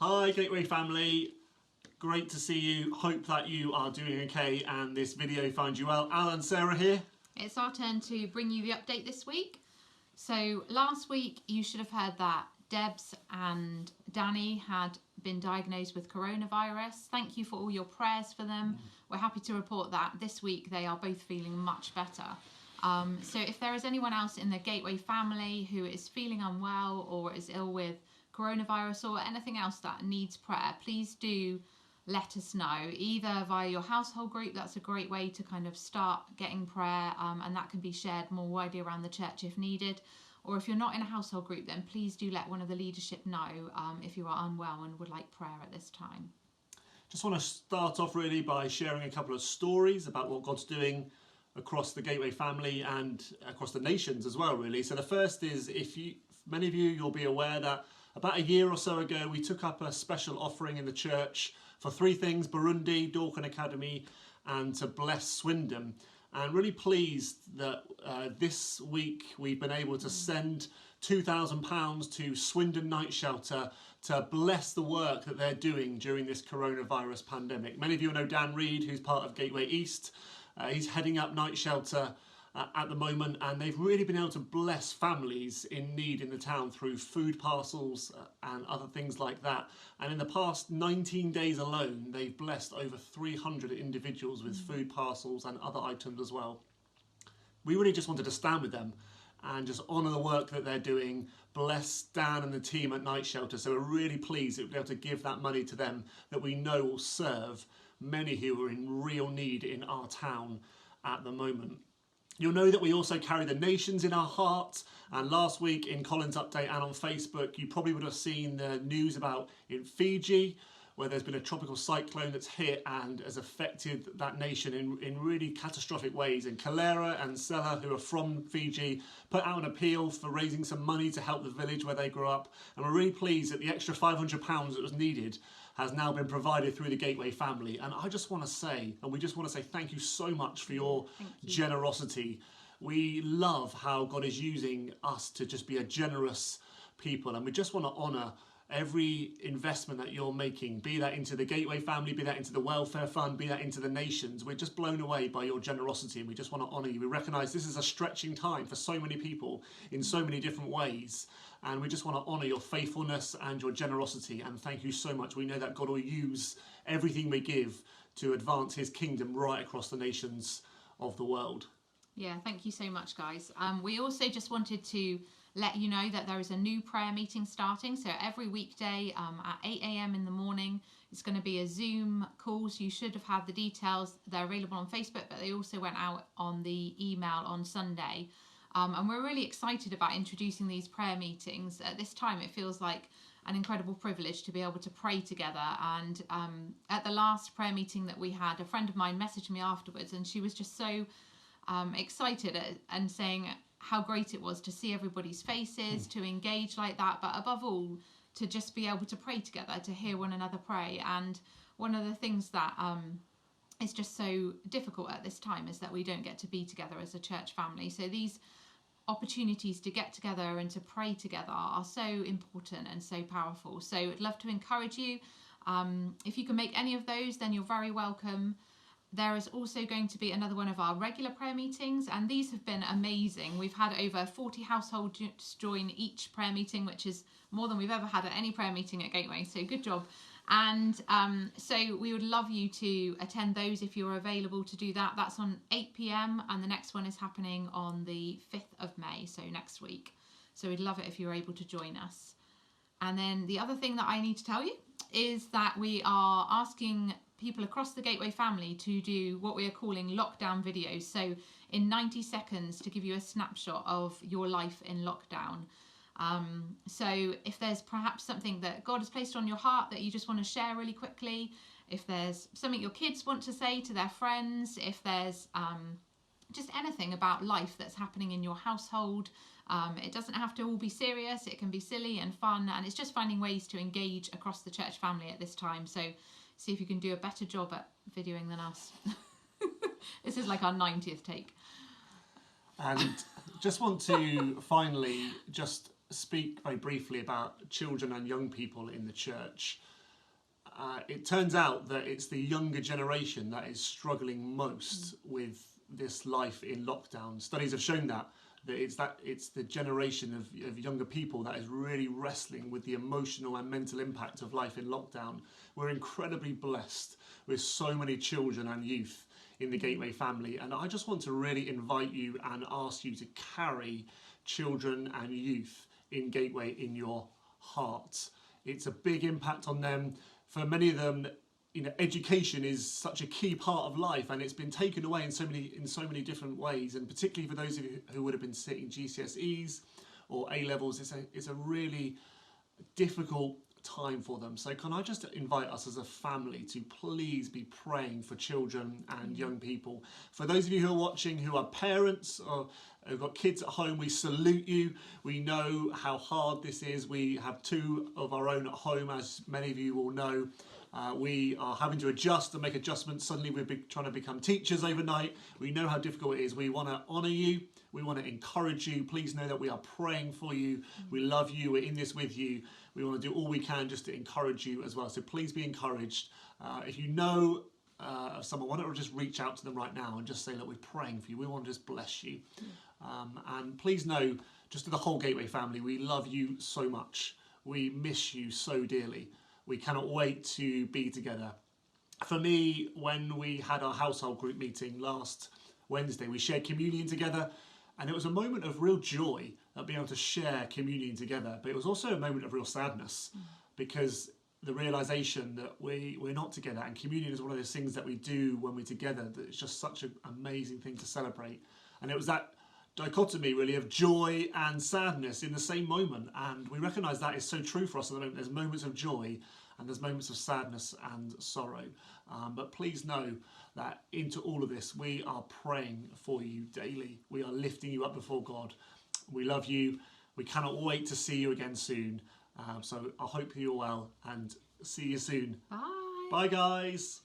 Hi Gateway family, great to see you. Hope that you are doing okay and this video finds you well. Alan, Sarah here. It's our turn to bring you the update this week. So last week you should have heard that Debs and Danny had been diagnosed with coronavirus. Thank you for all your prayers for them. We're happy to report that this week they are both feeling much better. So if there is anyone else in the Gateway family who is feeling unwell or is ill with coronavirus or anything else that needs prayer, please do let us know, either via your household group. That's a great way to kind of start getting prayer, and that can be shared more widely around the church if needed. Or if you're not in a household group, then please do let one of the leadership know if you are unwell and would like prayer at this time. Just want to start off really by sharing a couple of stories about what God's doing across the Gateway family and across the nations as well, really. So the first is, many of you'll be aware that about a year or so ago we took up a special offering in the church for three things: Burundi, Dorcan Academy, and to bless Swindon. And really pleased that this week we've been able to send £2,000 to Swindon Night Shelter to bless the work that they're doing during this coronavirus pandemic. Many of you know Dan Reed, who's part of Gateway East. He's heading up Night Shelter at the moment, and they've really been able to bless families in need in the town through food parcels and other things like that. And in the past 19 days alone, they've blessed over 300 individuals with food parcels and other items as well. We really just wanted to stand with them and just honour the work that they're doing, bless Dan and the team at Night Shelter. So we're really pleased that we'll be able to give that money to them that we know will serve many who are in real need in our town at the moment. You'll know that we also carry the nations in our hearts, and last week in Colin's update and on Facebook you probably would have seen the news about in Fiji, where there's been a tropical cyclone that's hit and has affected that nation in really catastrophic ways. And Kalera and Sela, who are from Fiji, put out an appeal for raising some money to help the village where they grew up, and we're really pleased that the extra £500 that was needed has now been provided through the Gateway family. And I just want to say, and we just want to say thank you so much for your generosity. We love how God is using us to just be a generous people, and we just want to honour every investment that you're making, be that into the Gateway family, be that into the welfare fund, be that into the nations. We're just blown away by your generosity, and we just want to honour you. We recognise this is a stretching time for so many people in so many different ways, and we just want to honour your faithfulness and your generosity, and thank you so much. We know that God will use everything we give to advance his kingdom right across the nations of the world. Yeah, thank you so much, guys. We also just wanted to let you know that there is a new prayer meeting starting. So every weekday at 8 a.m. in the morning, it's going to be a Zoom call. So you should have had the details. They're available on Facebook, but they also went out on the email on Sunday. And we're really excited about introducing these prayer meetings. At this time, it feels like an incredible privilege to be able to pray together. And at the last prayer meeting that we had, a friend of mine messaged me afterwards, and she was just so excited and saying how great it was to see everybody's faces, to engage like that, but above all, to just be able to pray together, to hear one another pray. And one of the things that is just so difficult at this time is that we don't get to be together as a church family. So these opportunities to get together and to pray together are so important and so powerful. So I'd love to encourage you. If you can make any of those, then you're very welcome. There is also going to be another one of our regular prayer meetings, and these have been amazing. We've had over 40 households join each prayer meeting, which is more than we've ever had at any prayer meeting at Gateway, so good job. And so we would love you to attend those if you're available to do that. That's on 8 p.m, and the next one is happening on the 5th of May, so next week. So we'd love it if you're able to join us. And then the other thing that I need to tell you is that we are asking people across the Gateway family to do what we are calling lockdown videos. So in 90 seconds to give you a snapshot of your life in lockdown. So if there's perhaps something that God has placed on your heart that you just want to share really quickly, if there's something your kids want to say to their friends, if there's just anything about life that's happening in your household, it doesn't have to all be serious. It can be silly and fun, and it's just finding ways to engage across the church family at this time. So see if you can do a better job at videoing than us. This is like our 90th take. And just want to finally just speak very briefly about children and young people in the church. It turns out that it's the younger generation that is struggling most with this life in lockdown. Studies have shown that it's the generation of younger people that is really wrestling with the emotional and mental impact of life in lockdown. We're incredibly blessed with so many children and youth in the Gateway family, and I just want to really invite you and ask you to carry children and youth in Gateway in your heart. It's a big impact on them. For many of them, education is such a key part of life, and it's been taken away in so many different ways. And particularly for those of you who would have been sitting GCSEs or A levels, it's a really difficult time for them. So can I just invite us as a family to please be praying for children and young people. For those of you who are watching who are parents or who've got kids at home, we salute you. We know how hard this is. We have 2 of our own at home, as many of you will know. We are having to adjust and make adjustments. Suddenly we're trying to become teachers overnight. We know how difficult it is. We want to honour you. We want to encourage you. Please know that we are praying for you. We love you. We're in this with you. We want to do all we can just to encourage you as well. So please be encouraged. If you know of someone, why don't we just reach out to them right now and just say, look, we're praying for you. We want to just bless you. And please know, just to the whole Gateway family, we love you so much. We miss you so dearly. We cannot wait to be together. For me, when we had our household group meeting last Wednesday, we shared communion together, and it was a moment of real joy at being able to share communion together. But it was also a moment of real sadness, because the realization that we're not together, and communion is one of those things that we do when we're together, that it's just such an amazing thing to celebrate. And it was that dichotomy really of joy and sadness in the same moment, and we recognize that is so true for us at the moment. There's moments of joy and there's moments of sadness and sorrow, but please know that into all of this we are praying for you daily. We are lifting you up before God. We love you. We cannot wait to see you again soon. So I hope you're well, and see you soon. Bye. Bye guys.